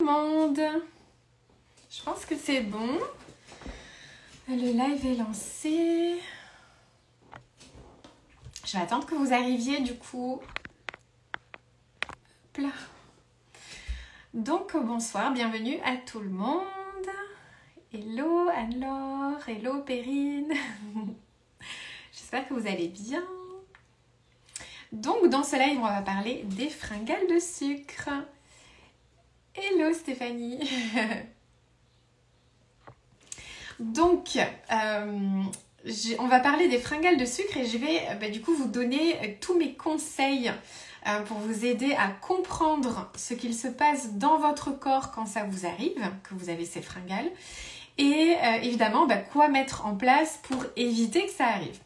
monde. Je pense que c'est bon. Le live est lancé. Je vais attendre que vous arriviez du coup. Hop là. Donc bonsoir, bienvenue à tout le monde. Hello Anne-Laure, hello Perrine. J'espère que vous allez bien. Donc dans ce live, on va parler des fringales de sucre. Hello Stéphanie. Donc, on va parler des fringales de sucre et je vais du coup vous donner tous mes conseils pour vous aider à comprendre ce qu'il se passe dans votre corps quand ça vous arrive, que vous avez ces fringales. Et évidemment, quoi mettre en place pour éviter que ça arrive.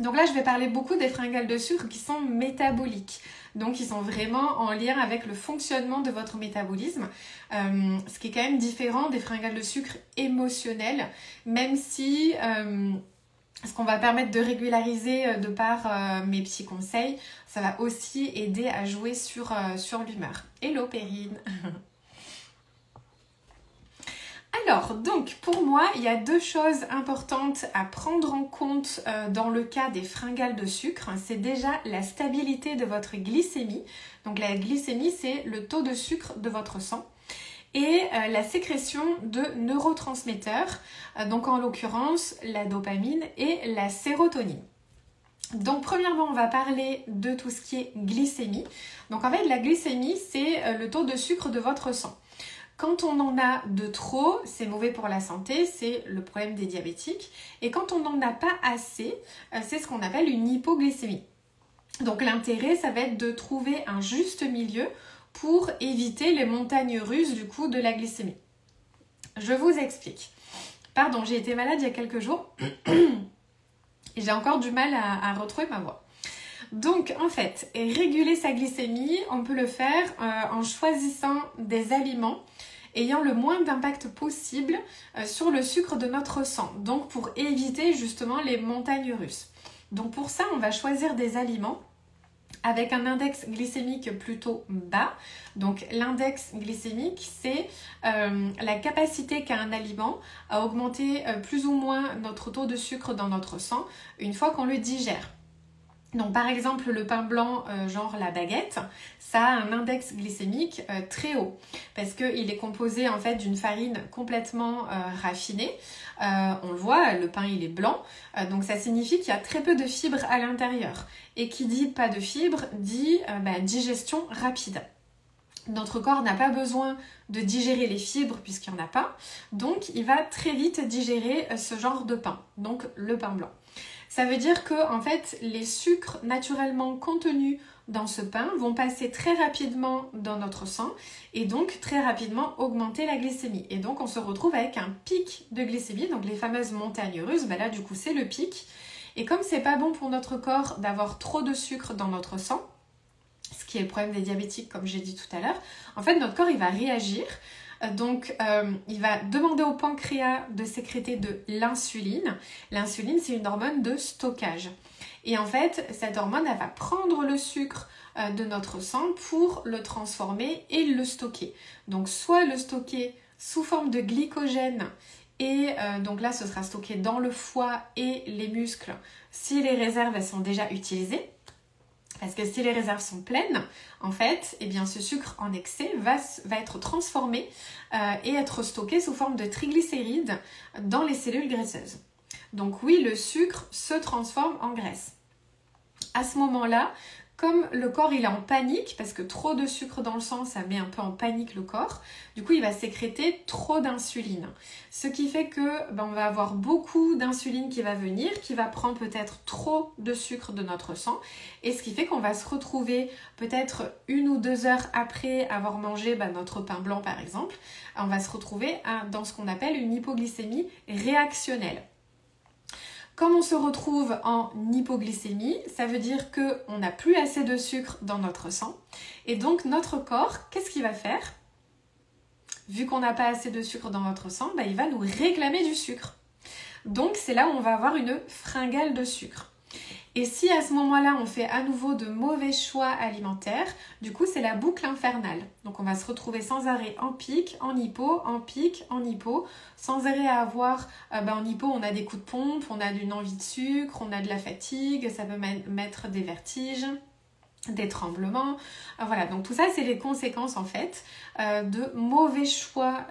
Donc là, je vais parler beaucoup des fringales de sucre qui sont métaboliques. Donc, ils sont vraiment en lien avec le fonctionnement de votre métabolisme. Ce qui est quand même différent des fringales de sucre émotionnelles, même si ce qu'on va permettre de régulariser de par mes petits conseils, ça va aussi aider à jouer sur l'humeur. Hello Perrine. Alors, donc, pour moi, il y a deux choses importantes à prendre en compte dans le cas des fringales de sucre. C'est déjà la stabilité de votre glycémie. Donc, la glycémie, c'est le taux de sucre de votre sang. Et la sécrétion de neurotransmetteurs, donc en l'occurrence, la dopamine et la sérotonine. Donc, premièrement, on va parler de tout ce qui est glycémie. Donc, en fait, la glycémie, c'est le taux de sucre de votre sang. Quand on en a de trop, c'est mauvais pour la santé, c'est le problème des diabétiques. Et quand on n'en a pas assez, c'est ce qu'on appelle une hypoglycémie. Donc l'intérêt, ça va être de trouver un juste milieu pour éviter les montagnes russes du coup de la glycémie. Je vous explique. Pardon, j'ai été malade il y a quelques jours et j'ai encore du mal à retrouver ma voix. Donc en fait, réguler sa glycémie, on peut le faire en choisissant des aliments ayant le moins d'impact possible sur le sucre de notre sang. Donc pour éviter justement les montagnes russes. Donc pour ça, on va choisir des aliments avec un index glycémique plutôt bas. Donc l'index glycémique, c'est la capacité qu'a un aliment à augmenter plus ou moins notre taux de sucre dans notre sang une fois qu'on le digère. Donc par exemple le pain blanc, genre la baguette, ça a un index glycémique très haut parce qu'il est composé en fait d'une farine complètement raffinée. On le voit, le pain il est blanc, donc ça signifie qu'il y a très peu de fibres à l'intérieur. Et qui dit pas de fibres dit digestion rapide. Notre corps n'a pas besoin de digérer les fibres puisqu'il n'y en a pas, donc il va très vite digérer ce genre de pain, donc le pain blanc. Ça veut dire que en fait, les sucres naturellement contenus dans ce pain vont passer très rapidement dans notre sang et donc très rapidement augmenter la glycémie. Et donc on se retrouve avec un pic de glycémie, donc les fameuses montagnes russes, là du coup c'est le pic. Et comme c'est pas bon pour notre corps d'avoir trop de sucre dans notre sang, ce qui est le problème des diabétiques comme j'ai dit tout à l'heure, en fait notre corps il va réagir. Donc, il va demander au pancréas de sécréter de l'insuline. L'insuline, c'est une hormone de stockage. Et en fait, cette hormone, elle va prendre le sucre de notre sang pour le transformer et le stocker. Donc, soit le stocker sous forme de glycogène et donc là, ce sera stocké dans le foie et les muscles si les réserves elles sont déjà utilisées. Parce que si les réserves sont pleines, en fait, eh bien, ce sucre en excès va être transformé et être stocké sous forme de triglycérides dans les cellules graisseuses. Donc oui, le sucre se transforme en graisse. À ce moment-là, comme le corps il est en panique, parce que trop de sucre dans le sang, ça met un peu en panique le corps, du coup il va sécréter trop d'insuline. Ce qui fait que on va avoir beaucoup d'insuline qui va venir, qui va prendre peut-être trop de sucre de notre sang, et ce qui fait qu'on va se retrouver peut-être 1 ou 2 heures après avoir mangé notre pain blanc par exemple, on va se retrouver dans ce qu'on appelle une hypoglycémie réactionnelle. Comme on se retrouve en hypoglycémie, ça veut dire qu'on n'a plus assez de sucre dans notre sang. Et donc notre corps, qu'est-ce qu'il va faire? Vu qu'on n'a pas assez de sucre dans notre sang, il va nous réclamer du sucre. Donc c'est là où on va avoir une fringale de sucre. Et si à ce moment-là, on fait à nouveau de mauvais choix alimentaires, du coup, c'est la boucle infernale. Donc, on va se retrouver sans arrêt en pic, en hypo, en pic, en hypo, sans arrêt à avoir, en hypo, on a des coups de pompe, on a une envie de sucre, on a de la fatigue, ça peut mettre des vertiges, des tremblements. Voilà, donc tout ça, c'est les conséquences en fait de mauvais choix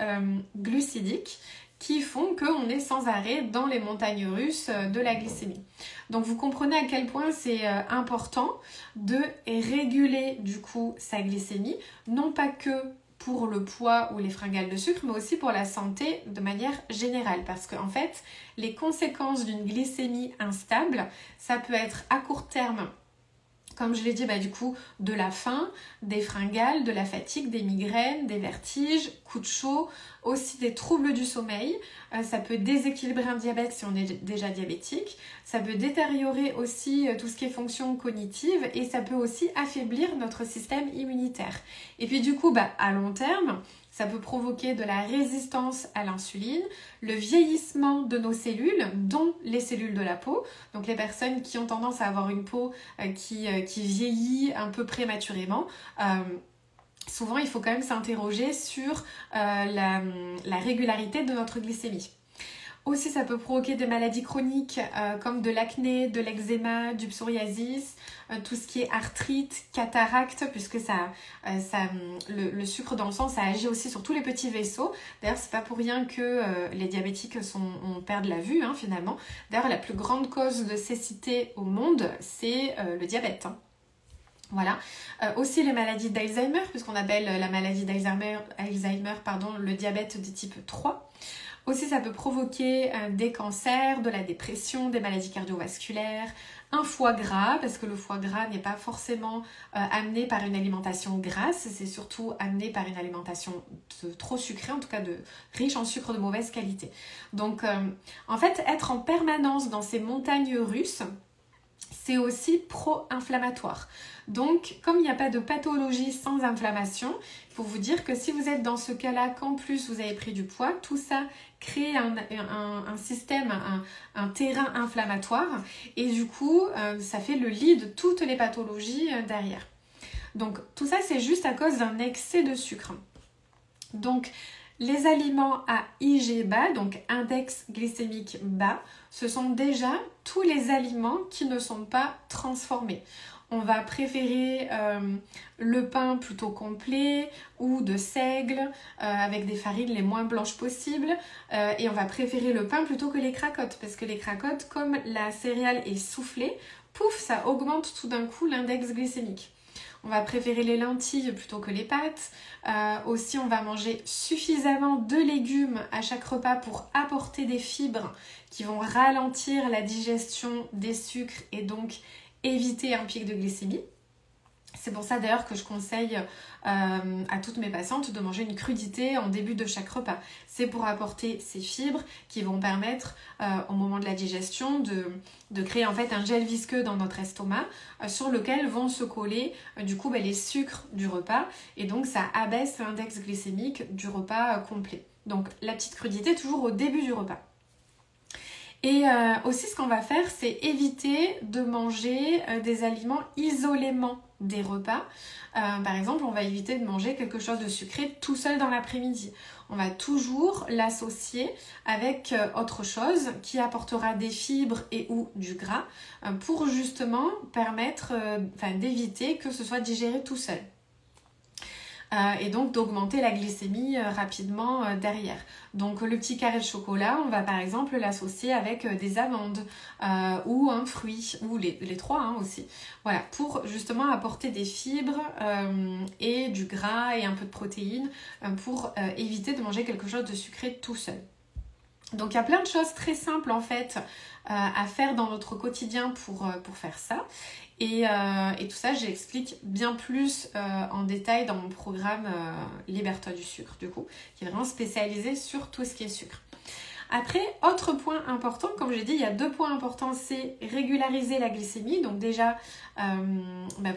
glucidiques qui font qu'on est sans arrêt dans les montagnes russes de la glycémie. Donc vous comprenez à quel point c'est important de réguler du coup sa glycémie, non pas que pour le poids ou les fringales de sucre, mais aussi pour la santé de manière générale. Parce qu'en fait, les conséquences d'une glycémie instable, ça peut être à court terme, comme je l'ai dit, du coup, de la faim, des fringales, de la fatigue, des migraines, des vertiges, coups de chaud, aussi des troubles du sommeil. Ça peut déséquilibrer un diabète si on est déjà diabétique. Ça peut détériorer aussi tout ce qui est fonction cognitive et ça peut aussi affaiblir notre système immunitaire. Et puis du coup, à long terme, ça peut provoquer de la résistance à l'insuline, le vieillissement de nos cellules, dont les cellules de la peau. Donc les personnes qui ont tendance à avoir une peau qui vieillit un peu prématurément, souvent il faut quand même s'interroger sur la régularité de notre glycémie. Aussi, ça peut provoquer des maladies chroniques comme de l'acné, de l'eczéma, du psoriasis, tout ce qui est arthrite, cataracte, puisque le sucre dans le sang, ça agit aussi sur tous les petits vaisseaux. D'ailleurs, c'est pas pour rien que les diabétiques on perd la vue finalement. D'ailleurs, la plus grande cause de cécité au monde, c'est le diabète. Voilà. Aussi les maladies d'Alzheimer, puisqu'on appelle la maladie d'Alzheimer le diabète de type 3. Aussi, ça peut provoquer des cancers, de la dépression, des maladies cardiovasculaires, un foie gras, parce que le foie gras n'est pas forcément amené par une alimentation grasse, c'est surtout amené par une alimentation trop sucrée, en tout cas riche en sucre de mauvaise qualité. Donc, en fait, être en permanence dans ces montagnes russes, c'est aussi pro-inflammatoire. Donc, comme il n'y a pas de pathologie sans inflammation, il faut vous dire que si vous êtes dans ce cas-là, qu'en plus vous avez pris du poids, tout ça crée un système, un terrain inflammatoire et du coup, ça fait le lit de toutes les pathologies derrière. Donc, tout ça, c'est juste à cause d'un excès de sucre. Donc, les aliments à IG bas, donc index glycémique bas, ce sont déjà tous les aliments qui ne sont pas transformés. On va préférer le pain plutôt complet ou de seigle avec des farines les moins blanches possibles et on va préférer le pain plutôt que les cracottes parce que les cracottes, comme la céréale est soufflée, pouf, ça augmente tout d'un coup l'index glycémique. On va préférer les lentilles plutôt que les pâtes. Aussi, on va manger suffisamment de légumes à chaque repas pour apporter des fibres qui vont ralentir la digestion des sucres et donc éviter un pic de glycémie. C'est pour ça d'ailleurs que je conseille à toutes mes patientes de manger une crudité en début de chaque repas. C'est pour apporter ces fibres qui vont permettre au moment de la digestion de créer en fait un gel visqueux dans notre estomac sur lequel vont se coller du coup les sucres du repas et donc ça abaisse l'index glycémique du repas complet. Donc la petite crudité toujours au début du repas. Et aussi ce qu'on va faire, c'est éviter de manger des aliments isolément des repas. Par exemple, on va éviter de manger quelque chose de sucré tout seul dans l'après-midi. On va toujours l'associer avec autre chose qui apportera des fibres et ou du gras pour justement permettre d'éviter que ce soit digéré tout seul. Et donc d'augmenter la glycémie rapidement derrière. Donc le petit carré de chocolat, on va par exemple l'associer avec des amandes ou un fruit, ou les trois aussi. Voilà, pour justement apporter des fibres et du gras et un peu de protéines pour éviter de manger quelque chose de sucré tout seul. Donc il y a plein de choses très simples en fait à faire dans notre quotidien pour faire ça. Et tout ça, j'explique bien plus en détail dans mon programme Libère-toi du sucre, du coup, qui est vraiment spécialisé sur tout ce qui est sucre. Après, autre point important, comme j'ai dit, il y a 2 points importants, c'est régulariser la glycémie. Donc déjà,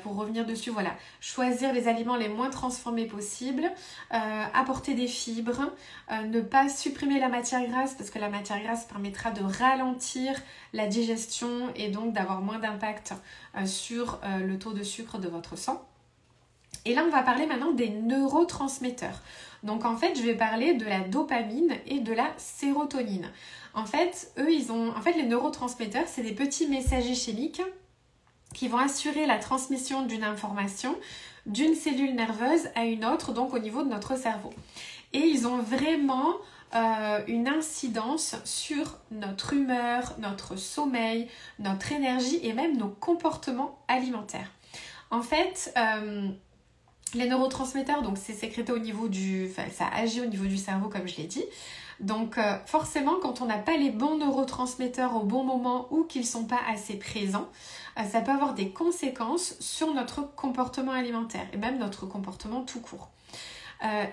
pour revenir dessus, voilà, choisir les aliments les moins transformés possibles, apporter des fibres, ne pas supprimer la matière grasse parce que la matière grasse permettra de ralentir la digestion et donc d'avoir moins d'impact sur le taux de sucre de votre sang. Et là, on va parler maintenant des neurotransmetteurs. Donc en fait, je vais parler de la dopamine et de la sérotonine. En fait, les neurotransmetteurs, c'est des petits messagers chimiques qui vont assurer la transmission d'une information d'une cellule nerveuse à une autre, donc au niveau de notre cerveau. Et ils ont vraiment une incidence sur notre humeur, notre sommeil, notre énergie et même nos comportements alimentaires. En fait, les neurotransmetteurs, donc c'est sécrété ça agit au niveau du cerveau comme je l'ai dit. Donc forcément, quand on n'a pas les bons neurotransmetteurs au bon moment ou qu'ils ne sont pas assez présents, ça peut avoir des conséquences sur notre comportement alimentaire et même notre comportement tout court.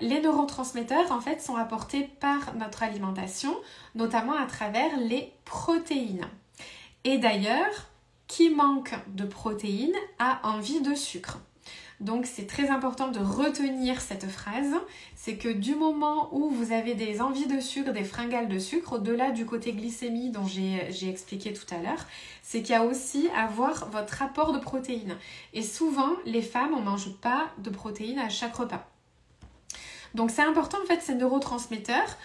Les neurotransmetteurs en fait sont apportés par notre alimentation, notamment à travers les protéines. Et d'ailleurs, qui manque de protéines a envie de sucre. Donc c'est très important de retenir cette phrase, c'est que du moment où vous avez des envies de sucre, des fringales de sucre, au-delà du côté glycémie dont j'ai expliqué tout à l'heure, c'est qu'il y a aussi à voir votre apport de protéines. Et souvent, les femmes, on ne mange pas de protéines à chaque repas. Donc c'est important en fait ces neurotransmetteurs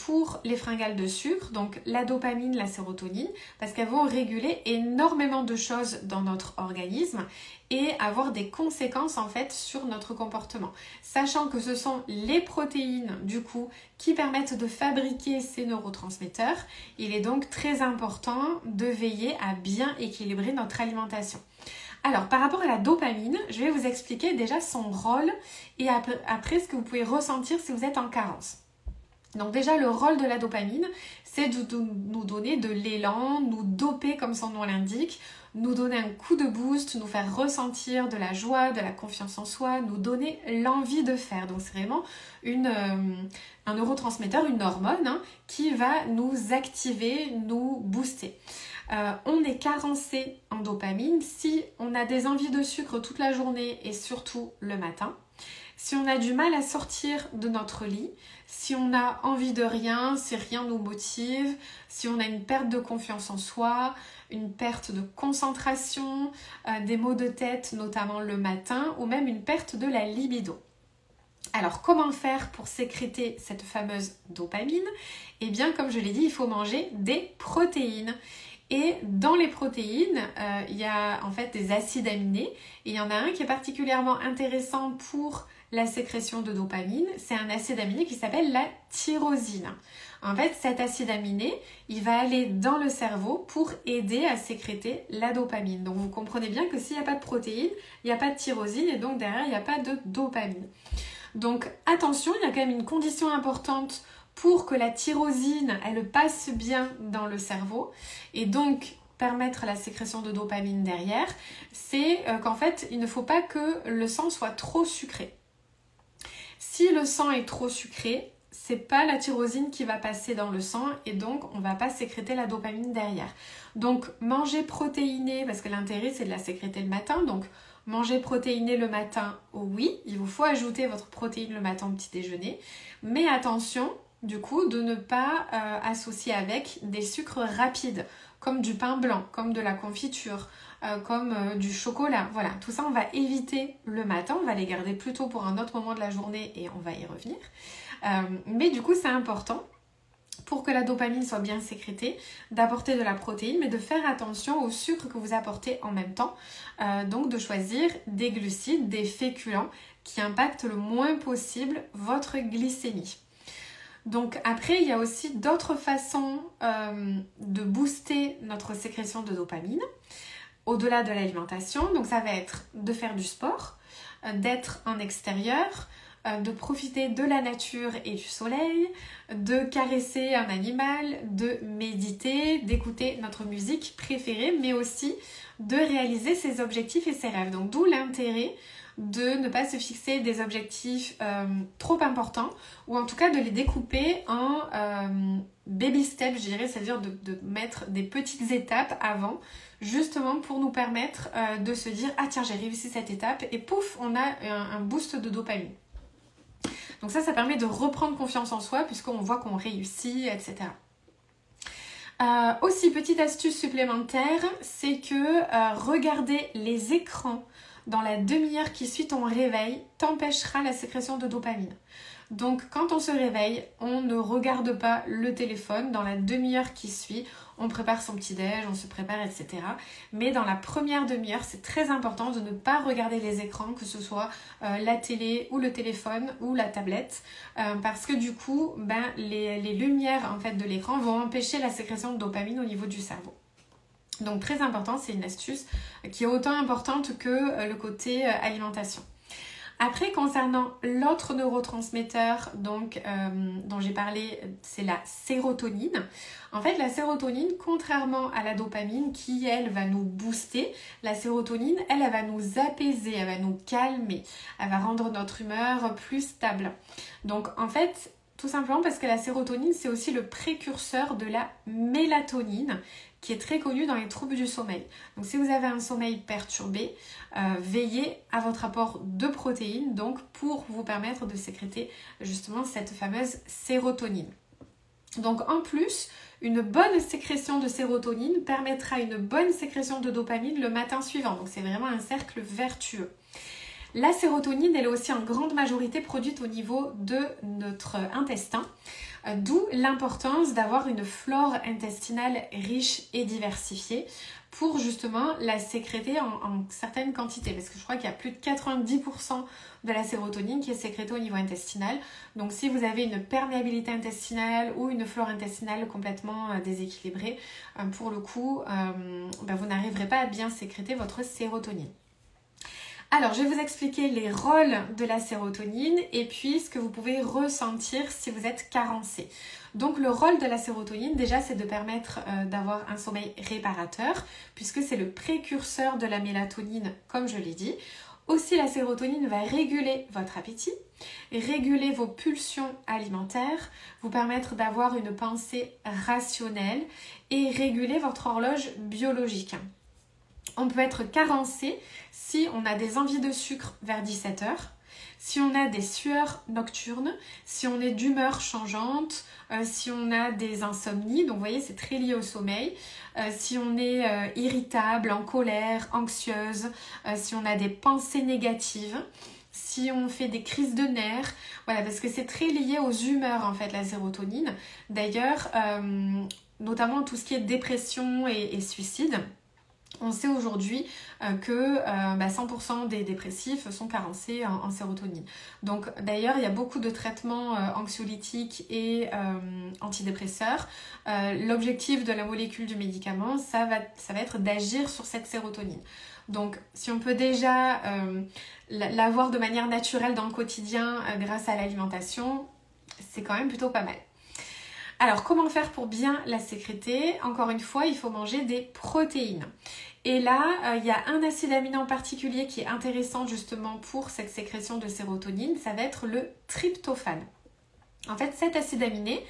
pour les fringales de sucre, donc la dopamine, la sérotonine, parce qu'elles vont réguler énormément de choses dans notre organisme et avoir des conséquences en fait sur notre comportement. Sachant que ce sont les protéines du coup qui permettent de fabriquer ces neurotransmetteurs, il est donc très important de veiller à bien équilibrer notre alimentation. Alors, par rapport à la dopamine, je vais vous expliquer déjà son rôle et après ce que vous pouvez ressentir si vous êtes en carence. Donc déjà, le rôle de la dopamine, c'est de nous donner de l'élan, nous doper comme son nom l'indique, nous donner un coup de boost, nous faire ressentir de la joie, de la confiance en soi, nous donner l'envie de faire. Donc c'est vraiment un neurotransmetteur, une hormone qui va nous activer, nous booster. On est carencé en dopamine si on a des envies de sucre toute la journée et surtout le matin, si on a du mal à sortir de notre lit, si on a envie de rien, si rien nous motive, si on a une perte de confiance en soi, une perte de concentration, des maux de tête notamment le matin ou même une perte de la libido. Alors, comment faire pour sécréter cette fameuse dopamine? Eh bien, comme je l'ai dit, il faut manger des protéines. Et dans les protéines, il y a en fait des acides aminés. Et il y en a un qui est particulièrement intéressant pour la sécrétion de dopamine. C'est un acide aminé qui s'appelle la tyrosine. En fait, cet acide aminé, il va aller dans le cerveau pour aider à sécréter la dopamine. Donc, vous comprenez bien que s'il n'y a pas de protéines, il n'y a pas de tyrosine et donc derrière, il n'y a pas de dopamine. Donc, attention, il y a quand même une condition importante pour que la tyrosine, elle passe bien dans le cerveau et donc permettre la sécrétion de dopamine derrière, c'est qu'en fait, il ne faut pas que le sang soit trop sucré. Si le sang est trop sucré, c'est pas la tyrosine qui va passer dans le sang et donc on va pas sécréter la dopamine derrière. Donc manger protéiné, parce que l'intérêt c'est de la sécréter le matin, donc manger protéiné le matin, oui, il vous faut ajouter votre protéine le matin au petit déjeuner, mais attention du coup de ne pas associer avec des sucres rapides, comme du pain blanc, comme de la confiture, comme du chocolat. Voilà, tout ça on va éviter le matin, on va les garder plutôt pour un autre moment de la journée et on va y revenir. Mais du coup c'est important pour que la dopamine soit bien sécrétée, d'apporter de la protéine, mais de faire attention au sucre que vous apportez en même temps. Donc de choisir des glucides, des féculents qui impactent le moins possible votre glycémie. Donc après, il y a aussi d'autres façons de booster notre sécrétion de dopamine, au-delà de l'alimentation. Donc ça va être de faire du sport, d'être en extérieur, de profiter de la nature et du soleil, de caresser un animal, de méditer, d'écouter notre musique préférée, mais aussi de réaliser ses objectifs et ses rêves. Donc d'où l'intérêt de ne pas se fixer des objectifs trop importants ou en tout cas de les découper en baby steps, je dirais, c'est-à-dire de mettre des petites étapes avant, justement pour nous permettre de se dire « Ah tiens, j'ai réussi cette étape » et pouf, on a un boost de dopamine. Donc ça permet de reprendre confiance en soi puisqu'on voit qu'on réussit, etc. Aussi, petite astuce supplémentaire, c'est que regarder les écrans dans la demi-heure qui suit ton réveil t'empêchera la sécrétion de dopamine. Donc quand on se réveille, on ne regarde pas le téléphone dans la demi-heure qui suit, on prépare son petit-déj, on se prépare, etc. Mais dans la première demi-heure, c'est très important de ne pas regarder les écrans, que ce soit la télé ou le téléphone ou la tablette, parce que du coup, les lumières en fait, de l'écran vont empêcher la sécrétion de dopamine au niveau du cerveau. Donc très important, c'est une astuce qui est autant importante que le côté alimentation. Après, concernant l'autre neurotransmetteur dont j'ai parlé, c'est la sérotonine. En fait, la sérotonine, contrairement à la dopamine qui, elle, va nous booster, la sérotonine, elle va nous apaiser, elle va nous calmer, elle va rendre notre humeur plus stable. Donc, en fait, tout simplement parce que la sérotonine, c'est aussi le précurseur de la mélatonine, qui est très connue dans les troubles du sommeil. Donc si vous avez un sommeil perturbé, veillez à votre apport de protéines donc pour vous permettre de sécréter justement cette fameuse sérotonine. Donc en plus, une bonne sécrétion de sérotonine permettra une bonne sécrétion de dopamine le matin suivant. Donc c'est vraiment un cercle vertueux. La sérotonine, elle est aussi en grande majorité produite au niveau de notre intestin, d'où l'importance d'avoir une flore intestinale riche et diversifiée pour justement la sécréter en certaines quantités. Parce que je crois qu'il y a plus de 90% de la sérotonine qui est sécrétée au niveau intestinal. Donc si vous avez une perméabilité intestinale ou une flore intestinale complètement déséquilibrée, pour le coup, vous n'arriverez pas à bien sécréter votre sérotonine. Alors, je vais vous expliquer les rôles de la sérotonine et puis ce que vous pouvez ressentir si vous êtes carencé. Donc, le rôle de la sérotonine, déjà, c'est de permettre d'avoir un sommeil réparateur puisque c'est le précurseur de la mélatonine, comme je l'ai dit. Aussi, la sérotonine va réguler votre appétit, réguler vos pulsions alimentaires, vous permettre d'avoir une pensée rationnelle et réguler votre horloge biologique. On peut être carencé si on a des envies de sucre vers 17h, si on a des sueurs nocturnes, si on est d'humeur changeante, si on a des insomnies, donc vous voyez c'est très lié au sommeil, si on est irritable, en colère, anxieuse, si on a des pensées négatives, si on fait des crises de nerfs, voilà, parce que c'est très lié aux humeurs en fait la sérotonine. D'ailleurs, notamment tout ce qui est dépression et suicide. On sait aujourd'hui que 100% des dépressifs sont carencés en sérotonine. Donc d'ailleurs, il y a beaucoup de traitements anxiolytiques et antidépresseurs. L'objectif de la molécule du médicament, ça va être d'agir sur cette sérotonine. Donc si on peut déjà l'avoir de manière naturelle dans le quotidien grâce à l'alimentation, c'est quand même plutôt pas mal. Alors, comment faire pour bien la sécréter? Encore une fois, il faut manger des protéines. Et là, il y a un acide aminé en particulier qui est intéressant justement pour cette sécrétion de sérotonine, ça va être le tryptophane. En fait, cet acide aminé,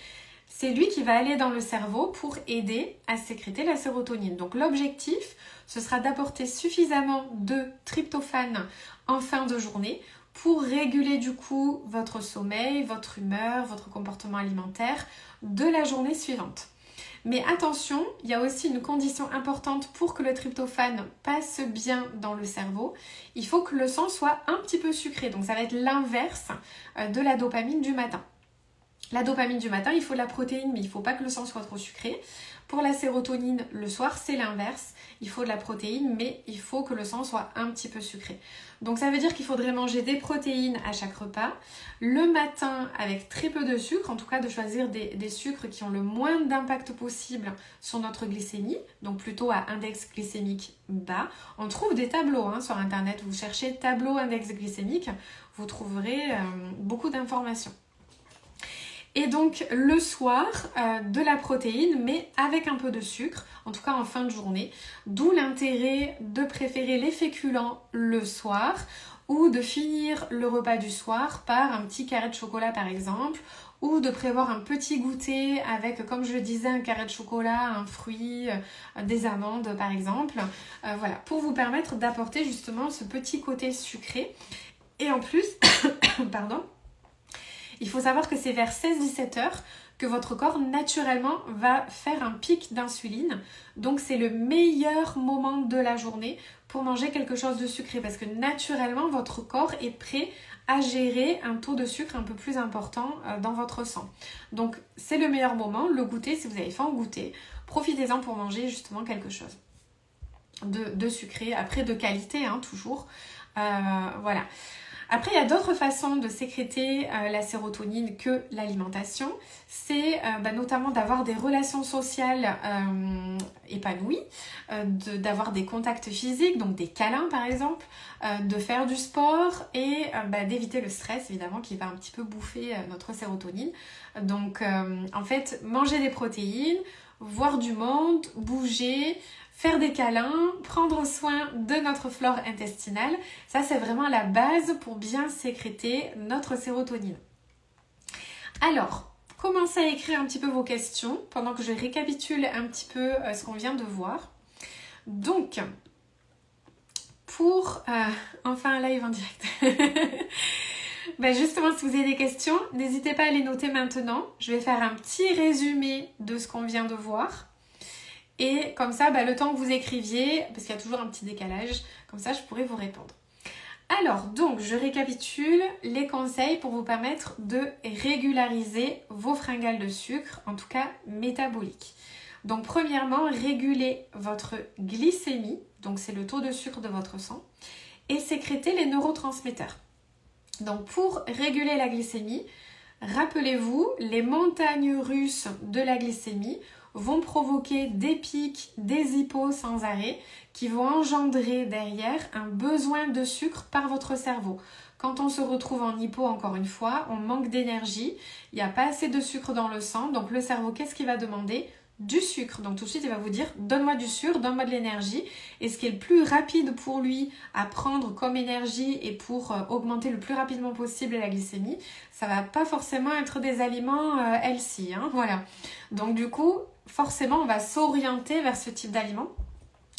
c'est lui qui va aller dans le cerveau pour aider à sécréter la sérotonine. Donc l'objectif, ce sera d'apporter suffisamment de tryptophane en fin de journée pour réguler du coup votre sommeil, votre humeur, votre comportement alimentaire de la journée suivante. Mais attention, il y a aussi une condition importante pour que le tryptophane passe bien dans le cerveau. Il faut que le sang soit un petit peu sucré, donc ça va être l'inverse de la dopamine du matin. La dopamine du matin, il faut de la protéine, mais il ne faut pas que le sang soit trop sucré. Pour la sérotonine, le soir, c'est l'inverse. Il faut de la protéine, mais il faut que le sang soit un petit peu sucré. Donc ça veut dire qu'il faudrait manger des protéines à chaque repas. Le matin, avec très peu de sucre, en tout cas de choisir des sucres qui ont le moins d'impact possible sur notre glycémie, donc plutôt à index glycémique bas. On trouve des tableaux sur internet, vous cherchez tableau index glycémique, vous trouverez beaucoup d'informations. Et donc le soir, de la protéine, mais avec un peu de sucre, en tout cas en fin de journée. D'où l'intérêt de préférer les féculents le soir ou de finir le repas du soir par un petit carré de chocolat par exemple, ou de prévoir un petit goûter avec, comme je le disais, un carré de chocolat, un fruit, des amandes par exemple. Voilà, pour vous permettre d'apporter justement ce petit côté sucré. Et en plus, pardon, il faut savoir que c'est vers 16-17 heures que votre corps naturellement va faire un pic d'insuline. Donc c'est le meilleur moment de la journée pour manger quelque chose de sucré parce que naturellement votre corps est prêt à gérer un taux de sucre un peu plus important dans votre sang. Donc c'est le meilleur moment, le goûter, si vous avez faim au goûter, profitez-en pour manger justement quelque chose de sucré, après de qualité hein, toujours. Voilà. Après, il y a d'autres façons de sécréter la sérotonine que l'alimentation. C'est notamment d'avoir des relations sociales épanouies, d'avoir des contacts physiques, donc des câlins par exemple, de faire du sport et d'éviter le stress évidemment qui va un petit peu bouffer notre sérotonine. Donc en fait, manger des protéines, voir du monde, bouger, faire des câlins, prendre soin de notre flore intestinale, ça c'est vraiment la base pour bien sécréter notre sérotonine. Alors, commencez à écrire un petit peu vos questions pendant que je récapitule un petit peu ce qu'on vient de voir. Donc, pour enfin un live en direct. Justement, si vous avez des questions, n'hésitez pas à les noter maintenant. Je vais faire un petit résumé de ce qu'on vient de voir. Et comme ça, le temps que vous écriviez, parce qu'il y a toujours un petit décalage, comme ça je pourrai vous répondre. Alors, donc, je récapitule les conseils pour vous permettre de régulariser vos fringales de sucre, en tout cas métaboliques. Donc, premièrement, régulez votre glycémie, donc c'est le taux de sucre de votre sang, et sécrétez les neurotransmetteurs. Donc, pour réguler la glycémie, rappelez-vous, les montagnes russes de la glycémie vont provoquer des pics, des hypos sans arrêt qui vont engendrer derrière un besoin de sucre par votre cerveau. Quand on se retrouve en hypo, encore une fois, on manque d'énergie, il n'y a pas assez de sucre dans le sang, donc le cerveau, qu'est-ce qu'il va demander ? Du sucre. Donc tout de suite, il va vous dire, donne-moi du sucre, donne-moi de l'énergie. Et ce qui est le plus rapide pour lui à prendre comme énergie et pour augmenter le plus rapidement possible la glycémie, ça va pas forcément être des aliments healthy, hein, voilà. Donc du coup, forcément, on va s'orienter vers ce type d'aliments.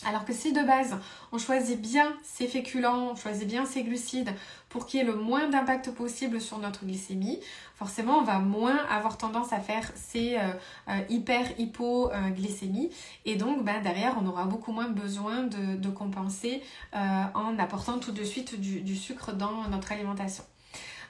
Alors que si de base, on choisit bien ces féculents, on choisit bien ces glucides pour qu'il y ait le moins d'impact possible sur notre glycémie, forcément, on va moins avoir tendance à faire ces hyper-hypoglycémies. Et donc, derrière, on aura beaucoup moins besoin de compenser en apportant tout de suite du sucre dans notre alimentation.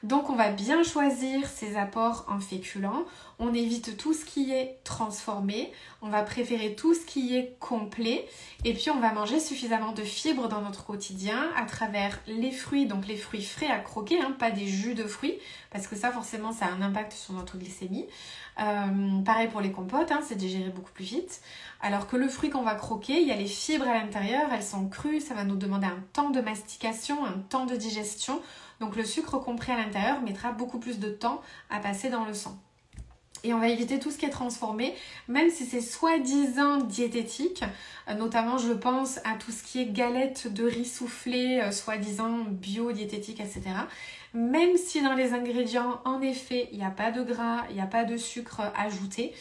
Donc on va bien choisir ces apports en féculents, on évite tout ce qui est transformé, on va préférer tout ce qui est complet et puis on va manger suffisamment de fibres dans notre quotidien à travers les fruits, donc les fruits frais à croquer, hein, pas des jus de fruits parce que ça forcément ça a un impact sur notre glycémie. Pareil pour les compotes, hein, c'est digéré beaucoup plus vite. Alors que le fruit qu'on va croquer, il y a les fibres à l'intérieur, elles sont crues, ça va nous demander un temps de mastication, un temps de digestion. Donc le sucre compris à l'intérieur mettra beaucoup plus de temps à passer dans le sang. Et on va éviter tout ce qui est transformé, même si c'est soi-disant diététique. Notamment, je pense à tout ce qui est galettes de riz soufflé, soi-disant bio-diététique, etc. Même si dans les ingrédients, en effet, il n'y a pas de gras, il n'y a pas de sucre ajouté,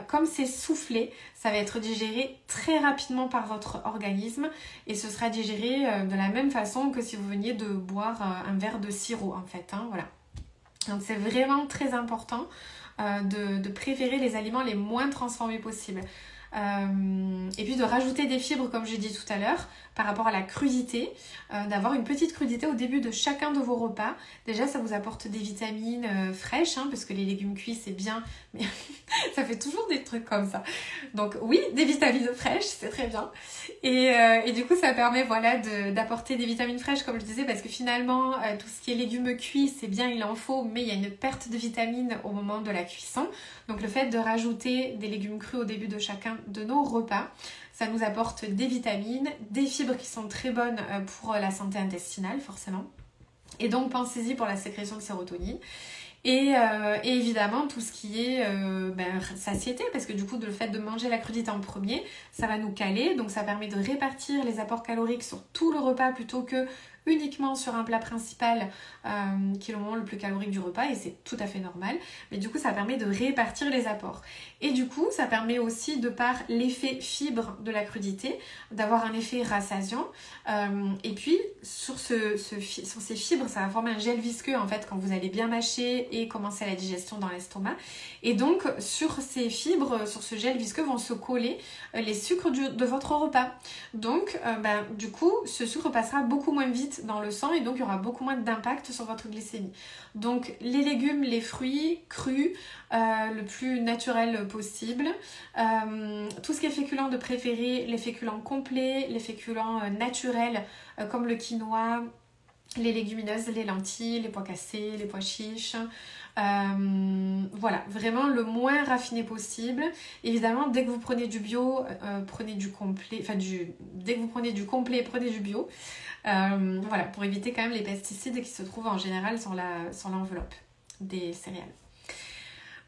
comme c'est soufflé, ça va être digéré très rapidement par votre organisme et ce sera digéré de la même façon que si vous veniez de boire un verre de sirop, en fait. Hein, voilà. Donc c'est vraiment très important de préférer les aliments les moins transformés possibles. Et puis de rajouter des fibres comme j'ai dit tout à l'heure par rapport à la crudité, d'avoir une petite crudité au début de chacun de vos repas. Déjà ça vous apporte des vitamines fraîches, hein, parce que les légumes cuits c'est bien, mais ça fait toujours des trucs comme ça. Donc oui, des vitamines fraîches, c'est très bien. Et du coup ça permet voilà, d'apporter des vitamines fraîches comme je disais, parce que finalement tout ce qui est légumes cuits c'est bien, il en faut, mais il y a une perte de vitamines au moment de la cuisson. Donc le fait de rajouter des légumes crus au début de chacun de nos repas, ça nous apporte des vitamines, des fibres qui sont très bonnes pour la santé intestinale forcément. Et donc pensez-y pour la sécrétion de sérotonine. Et évidemment tout ce qui est satiété, parce que du coup le fait de manger la crudité en premier, ça va nous caler, donc ça permet de répartir les apports caloriques sur tout le repas plutôt que uniquement sur un plat principal qui est le moment le plus calorique du repas et c'est tout à fait normal. Mais du coup, ça permet de répartir les apports. Et du coup, ça permet aussi, de par l'effet fibre de la crudité, d'avoir un effet rassasiant. Et puis, sur ces fibres, ça va former un gel visqueux en fait quand vous allez bien mâcher et commencer la digestion dans l'estomac. Et donc, sur ces fibres, sur ce gel visqueux, vont se coller les sucres de votre repas. Donc, du coup, ce sucre passera beaucoup moins vite dans le sang et donc il y aura beaucoup moins d'impact sur votre glycémie. Donc, les légumes, les fruits crus, le plus naturel possible. Tout ce qui est féculent de préférer, les féculents complets, les féculents naturels comme le quinoa, les légumineuses, les lentilles, les pois cassés, les pois chiches. Voilà, vraiment le moins raffiné possible. Évidemment, dès que vous prenez du bio, prenez du complet, dès que vous prenez du complet, prenez du bio. Voilà, pour éviter quand même les pesticides qui se trouvent en général sur l'enveloppe des céréales.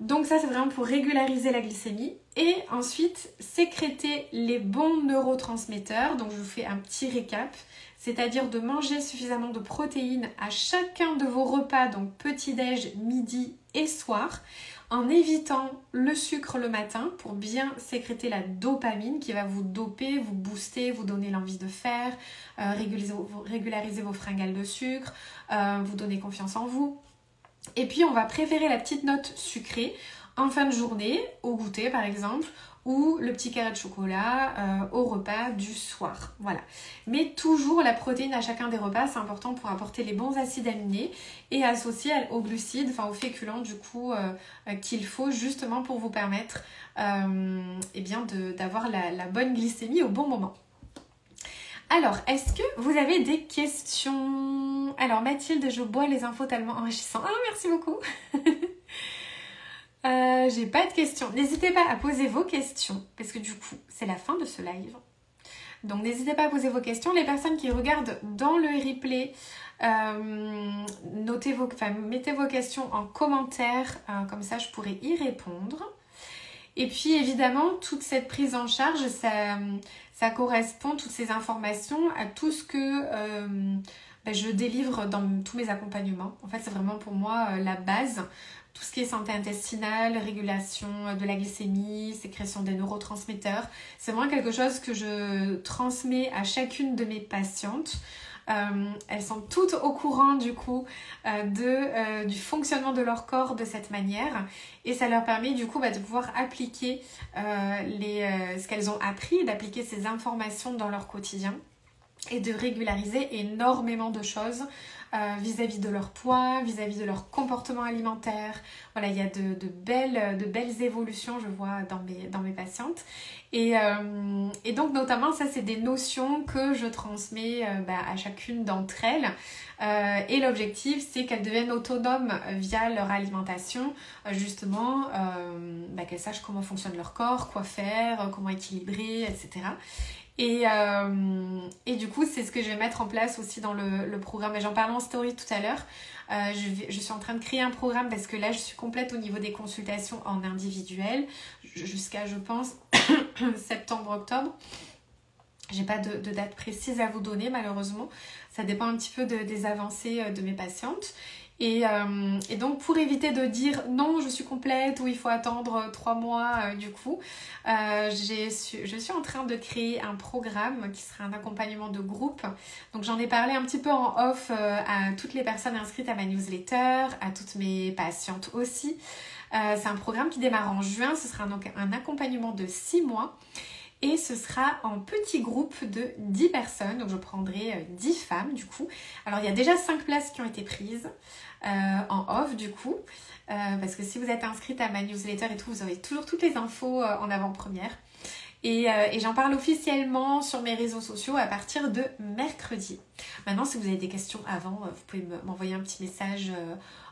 Donc ça, c'est vraiment pour régulariser la glycémie. Et ensuite, sécréter les bons neurotransmetteurs. Donc je vous fais un petit récap. C'est-à-dire de manger suffisamment de protéines à chacun de vos repas, donc petit-déj, midi et soir, en évitant le sucre le matin pour bien sécréter la dopamine qui va vous doper, vous booster, vous donner l'envie de faire, régulariser vos fringales de sucre, vous donner confiance en vous. Et puis on va préférer la petite note sucrée en fin de journée, au goûter par exemple, ou le petit carré de chocolat au repas du soir. Voilà. Mais toujours la protéine à chacun des repas, c'est important pour apporter les bons acides aminés et associer aux glucides, enfin aux féculents du coup qu'il faut justement pour vous permettre d'avoir la bonne glycémie au bon moment. Alors, est-ce que vous avez des questions? Alors Mathilde, je bois les infos tellement enrichissantes. Ah, merci beaucoup. J'ai pas de questions. N'hésitez pas à poser vos questions parce que du coup, c'est la fin de ce live. Donc, n'hésitez pas à poser vos questions. Les personnes qui regardent dans le replay, mettez vos questions en commentaire. Comme ça, je pourrai y répondre. Et puis, évidemment, toute cette prise en charge, ça correspond, toutes ces informations, à tout ce que je délivre dans tous mes accompagnements. En fait, c'est vraiment pour moi la base. Tout ce qui est santé intestinale, régulation de la glycémie, sécrétion des neurotransmetteurs. C'est vraiment quelque chose que je transmets à chacune de mes patientes. Elles sont toutes au courant du coup du fonctionnement de leur corps de cette manière et ça leur permet du coup de pouvoir appliquer ce qu'elles ont appris, d'appliquer ces informations dans leur quotidien et de régulariser énormément de choses vis-à-vis de leur poids, vis-à-vis de leur comportement alimentaire. Voilà, il y a de belles évolutions, je vois, dans mes patientes. Et donc, notamment, ça, c'est des notions que je transmets à chacune d'entre elles. Et l'objectif, c'est qu'elles deviennent autonomes via leur alimentation, justement, qu'elles sachent comment fonctionne leur corps, quoi faire, comment équilibrer, etc. Et du coup, c'est ce que je vais mettre en place aussi dans le programme. Et j'en parlais en story tout à l'heure. Je suis en train de créer un programme parce que là, je suis complète au niveau des consultations en individuel jusqu'à, je pense, septembre-octobre. J'ai pas de date précise à vous donner, malheureusement. Ça dépend un petit peu des avancées de mes patientes. Et donc pour éviter de dire non je suis complète ou il faut attendre 3 mois du coup je suis en train de créer un programme qui sera un accompagnement de groupe. Donc j'en ai parlé un petit peu en off à toutes les personnes inscrites à ma newsletter, à toutes mes patientes aussi. C'est un programme qui démarre en juin, ce sera donc un accompagnement de 6 mois. Et ce sera en petit groupe de 10 personnes. Donc je prendrai 10 femmes du coup. Alors il y a déjà 5 places qui ont été prises en off du coup. Parce que si vous êtes inscrite à ma newsletter et tout, vous aurez toujours toutes les infos en avant-première. Et j'en parle officiellement sur mes réseaux sociaux à partir de mercredi. Maintenant, si vous avez des questions avant, vous pouvez m'envoyer un petit message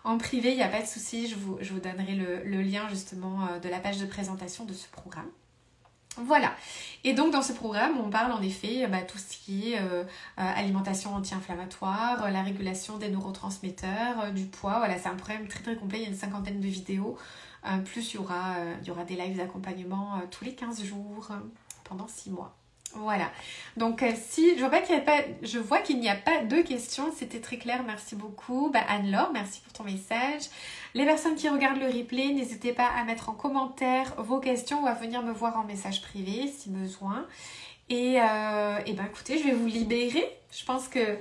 en privé. Il n'y a pas de souci, je vous donnerai le lien justement de la page de présentation de ce programme. Voilà, et donc dans ce programme on parle en effet tout ce qui est alimentation anti-inflammatoire, la régulation des neurotransmetteurs, du poids. Voilà, c'est un programme très très complet, il y a une 50aine de vidéos, plus il y aura des lives d'accompagnement tous les 15 jours pendant 6 mois. Voilà. Donc si je vois qu'il n'y a pas de questions, c'était très clair, merci beaucoup. Anne-Laure, merci pour ton message. Les personnes qui regardent le replay, n'hésitez pas à mettre en commentaire vos questions ou à venir me voir en message privé si besoin. Et écoutez, je vais vous libérer. Je pense que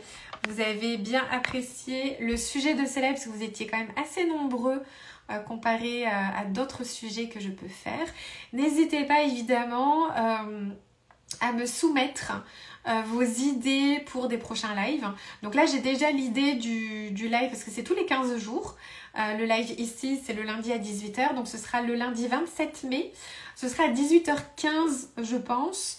vous avez bien apprécié le sujet de célèbre parce que vous étiez quand même assez nombreux comparé à d'autres sujets que je peux faire. N'hésitez pas évidemment à me soumettre vos idées pour des prochains lives. Donc là, j'ai déjà l'idée du live parce que c'est tous les 15 jours. Le live ici, c'est le lundi à 18h. Donc ce sera le lundi 27 mai. Ce sera à 18h15, je pense.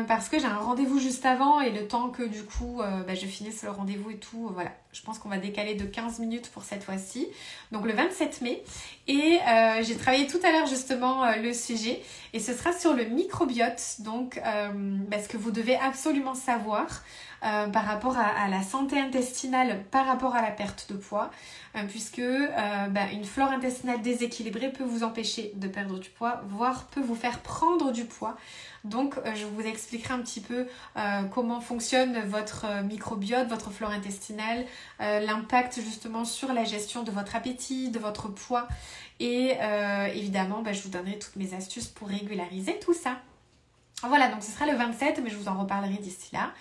Parce que j'ai un rendez-vous juste avant et le temps que du coup je finisse le rendez-vous et tout, voilà. Je pense qu'on va décaler de 15 minutes pour cette fois-ci. Donc le 27 mai. Et j'ai travaillé tout à l'heure justement le sujet et ce sera sur le microbiote. Donc ce que vous devez absolument savoir par rapport à la santé intestinale, par rapport à la perte de poids, puisque une flore intestinale déséquilibrée peut vous empêcher de perdre du poids, voire peut vous faire prendre du poids. Donc je vous expliquerai un petit peu comment fonctionne votre microbiote, votre flore intestinale, l'impact justement sur la gestion de votre appétit, de votre poids et évidemment je vous donnerai toutes mes astuces pour régulariser tout ça. Voilà, donc ce sera le 27, mais je vous en reparlerai d'ici là.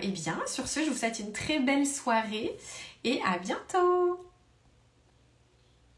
Et bien, sur ce, je vous souhaite une très belle soirée et à bientôt!